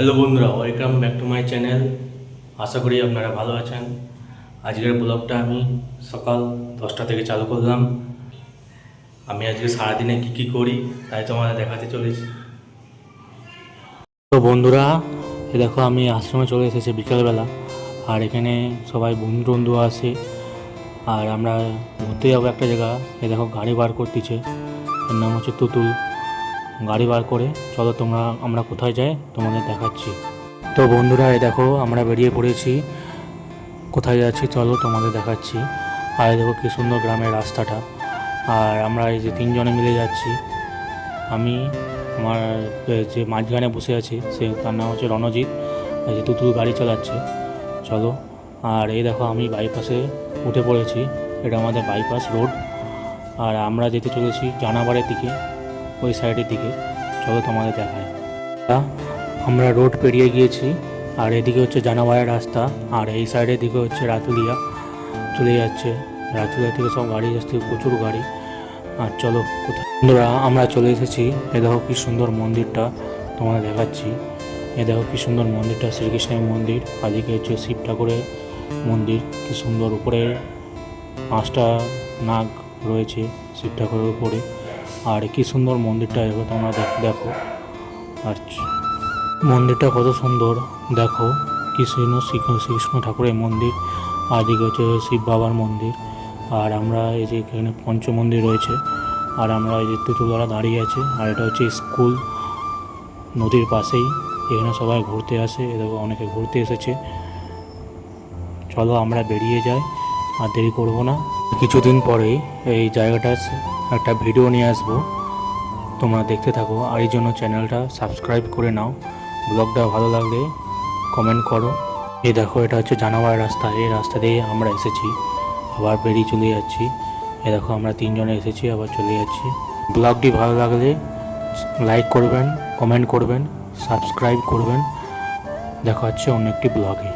Hello বন্ধুরা, welcome back to my channel. আশা করি আপনারা ভালো আছেন। আজকের ব্লগটা আমি সকাল 10টা থেকে চালু করলাম। আমি আজকে সারাদিনে কী করি তাই তোমাদের দেখাতে চলেছি। তো বন্ধুরা, এ দেখো আমি আশ্রমে চলে এসেছি বিকালবেলা। আর এখানে সবাই বন্ধু বন্ধু আসে, আর আমরা ঘুরতে যাবো একটা জায়গা। এ দেখো গাড়ি বার করতেছে, এর নাম হচ্ছে তুতুল। গাড়ি বার করে চলো আমরা কোথায় যাই তোমাদের দেখাচ্ছি। তো বন্ধুরা, এই দেখো আমরা বেরিয়ে পড়েছি। কোথায় যাচ্ছি চলো তোমাদের দেখাচ্ছি। আর দেখো কী সুন্দর গ্রামের রাস্তাটা। আর আমরা এই যে তিনজনে মিলে যাচ্ছি। আমি, আমার যে মাঝখানে বসে আছে তার নাম হচ্ছে রণজিৎ, এই যে তুতুল গাড়ি চালাচ্ছে। চলো। আর এই দেখো আমি বাইপাসে উঠে পড়েছি। এটা আমাদের বাইপাস রোড। আর আমরা যেতে চলেছি জানাবাড়ের দিকে, ওই সাইডের দিকে। চলো তোমাদের দেখায়। আমরা রোড পেরিয়ে গিয়েছি। আর এদিকে হচ্ছে জানাবাড়ার রাস্তা, আর এই সাইডের দিকে হচ্ছে রাতুলিয়া চলে যাচ্ছে। রাতুলিয়া থেকে সব গাড়ি যাচ্ছে, প্রচুর গাড়ি। আর চলো কোথায় বন্ধুরা, আমরা চলে এসেছি। এ দেখো কি সুন্দর মন্দিরটা তোমাদের দেখাচ্ছি। এ দেখো কি সুন্দর মন্দিরটা, শ্রীকৃষ্ণের মন্দির। আদিকে হচ্ছে শিব ঠাকুরের মন্দির। কি সুন্দর, উপরে 5টা নাগ রয়েছে শিব ঠাকুরের উপরে। আর কি সুন্দর মন্দিরটা, এবার তোমরা দেখো। আর মন্দিরটা কত সুন্দর দেখো। শ্রীকৃষ্ণ ঠাকুরের মন্দির, আর এদিকে হচ্ছে শিব বাবার মন্দির। আর আমরা এই যে এখানে পঞ্চমন্দির রয়েছে। আর আমরা এই যে তুতুলরা দাঁড়িয়ে আছে। আর এটা হচ্ছে স্কুল, নদীর পাশেই। এখানে সবাই ঘুরতে আসে, দেখো অনেকে ঘুরতে এসেছে। চলো আমরা বেরিয়ে যাই, আর দেরি করবো না। কিছুদিন পরেই এই জায়গাটা একটা ভিডিও নিয়ে আসবো, তোমরা দেখতে থাকো। আর এই জন্য চ্যানেলটা সাবস্ক্রাইব করে নাও। ব্লগটা ভালো লাগলে কমেন্ট করো। এই দেখো এটা হচ্ছে জানাবাড়ার রাস্তা। এই রাস্তা দিয়ে আমরা এসেছি, আবার বেরিয়ে চলে যাচ্ছি। এই দেখো আমরা তিনজনে এসেছি, আবার চলে যাচ্ছি। ব্লগটি ভালো লাগলে লাইক করবেন, কমেন্ট করবেন, সাবস্ক্রাইব করবেন। দেখা হচ্ছে অন্য একটি ব্লগে।